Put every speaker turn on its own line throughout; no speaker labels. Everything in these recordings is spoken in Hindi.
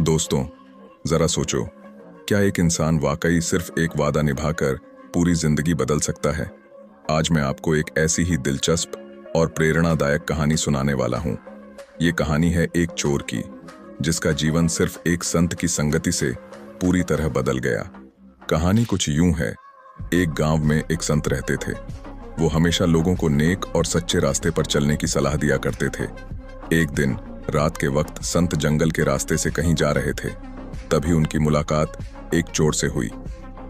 दोस्तों, जरा सोचो, क्या एक इंसान वाकई सिर्फ एक वादा निभाकर पूरी जिंदगी बदल सकता है? आज मैं आपको एक ऐसी ही दिलचस्प और प्रेरणादायक कहानी सुनाने वाला हूं। ये कहानी है एक चोर की, जिसका जीवन सिर्फ एक संत की संगति से पूरी तरह बदल गया। कहानी कुछ यूं है। एक गांव में एक संत रहते थे। वो हमेशा लोगों को नेक और सच्चे रास्ते पर चलने की सलाह दिया करते थे। एक दिन रात के वक्त संत जंगल के रास्ते से कहीं जा रहे थे। तभी उनकी मुलाकात एक चोर से हुई।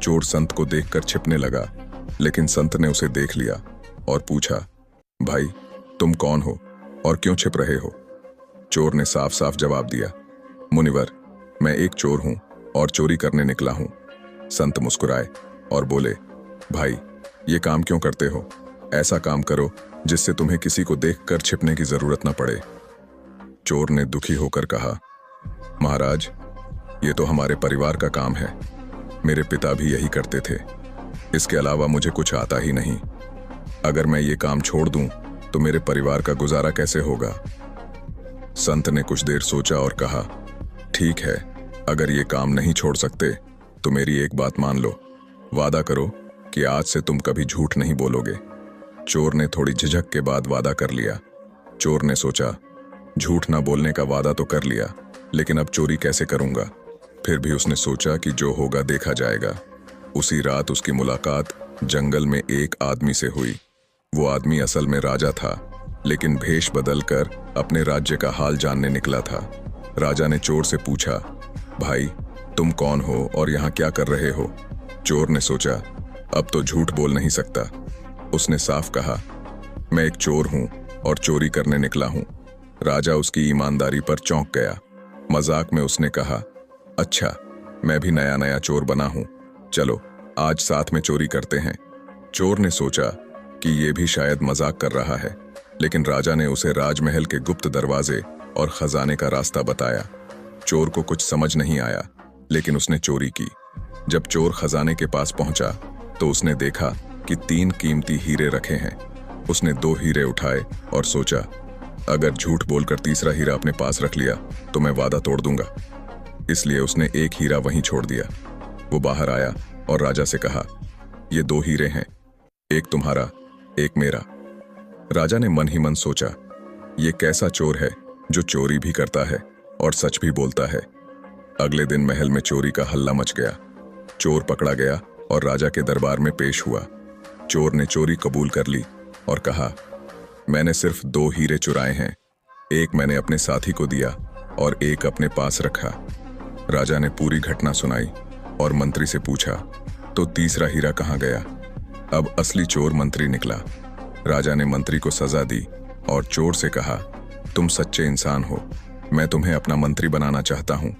चोर संत को देखकर छिपने लगा, लेकिन संत ने उसे देख लिया और पूछा, भाई, तुम कौन हो और क्यों छिप रहे हो? चोर ने साफ साफ जवाब दिया, मुनिवर, मैं एक चोर हूं और चोरी करने निकला हूं। संत मुस्कुराए और बोले, भाई, ये काम क्यों करते हो? ऐसा काम करो जिससे तुम्हें किसी को देखकर छिपने की जरूरत न पड़े। चोर ने दुखी होकर कहा, महाराज, ये तो हमारे परिवार का काम है। मेरे पिता भी यही करते थे। इसके अलावा मुझे कुछ आता ही नहीं। अगर मैं ये काम छोड़ दूं तो मेरे परिवार का गुजारा कैसे होगा? संत ने कुछ देर सोचा और कहा, ठीक है, अगर ये काम नहीं छोड़ सकते तो मेरी एक बात मान लो। वादा करो कि आज से तुम कभी झूठ नहीं बोलोगे। चोर ने थोड़ी झिझक के बाद वादा कर लिया। चोर ने सोचा, झूठ ना बोलने का वादा तो कर लिया, लेकिन अब चोरी कैसे करूंगा? फिर भी उसने सोचा कि जो होगा देखा जाएगा। उसी रात उसकी मुलाकात जंगल में एक आदमी से हुई। वो आदमी असल में राजा था, लेकिन भेष बदलकर अपने राज्य का हाल जानने निकला था। राजा ने चोर से पूछा, भाई, तुम कौन हो और यहाँ क्या कर रहे हो? चोर ने सोचा, अब तो झूठ बोल नहीं सकता। उसने साफ कहा, मैं एक चोर हूं और चोरी करने निकला हूं। राजा उसकी ईमानदारी पर चौंक गया। मजाक में उसने कहा, अच्छा, मैं भी नया नया चोर बना हूं, चलो आज साथ में चोरी करते हैं। चोर ने सोचा कि ये भी शायद मजाक कर रहा है, लेकिन राजा ने उसे राजमहल के गुप्त दरवाजे और खजाने का रास्ता बताया। चोर को कुछ समझ नहीं आया, लेकिन उसने चोरी की। जब चोर खजाने के पास पहुंचा तो उसने देखा कि 3 कीमती हीरे रखे हैं। उसने 2 हीरे उठाए और सोचा, अगर झूठ बोलकर तीसरा हीरा अपने पास रख लिया तो मैं वादा तोड़ दूंगा। इसलिए उसने एक हीरा वहीं छोड़ दिया। वो बाहर आया और राजा से कहा, ये 2 हीरे हैं, एक तुम्हारा, एक मेरा। राजा ने मन ही मन सोचा, ये कैसा चोर है जो चोरी भी करता है और सच भी बोलता है। अगले दिन महल में चोरी का हल्ला मच गया। चोर पकड़ा गया और राजा के दरबार में पेश हुआ। चोर ने चोरी कबूल कर ली और कहा, मैंने सिर्फ 2 हीरे चुराए हैं। एक मैंने अपने साथी को दिया और एक अपने पास रखा। राजा ने पूरी घटना सुनाई और मंत्री से पूछा, तो तीसरा हीरा कहाँ गया? अब असली चोर मंत्री निकला। राजा ने मंत्री को सजा दी और चोर से कहा, तुम सच्चे इंसान हो, मैं तुम्हें अपना मंत्री बनाना चाहता हूं।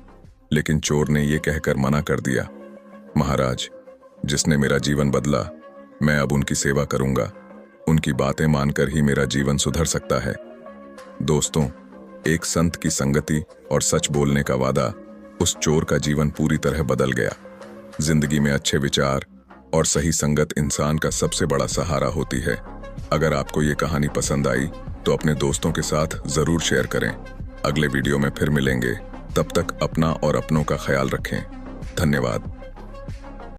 लेकिन चोर ने यह कहकर मना कर दिया, महाराज, जिसने मेरा जीवन बदला, मैं अब उनकी सेवा करूंगा। उनकी बातें मानकर ही मेरा जीवन सुधर सकता है। दोस्तों, एक संत की संगति और सच बोलने का वादा उस चोर का जीवन पूरी तरह बदल गया। जिंदगी में अच्छे विचार और सही संगत इंसान का सबसे बड़ा सहारा होती है। अगर आपको ये कहानी पसंद आई तो अपने दोस्तों के साथ जरूर शेयर करें। अगले वीडियो में फिर मिलेंगे। तब तक अपना और अपनों का ख्याल रखें। धन्यवाद।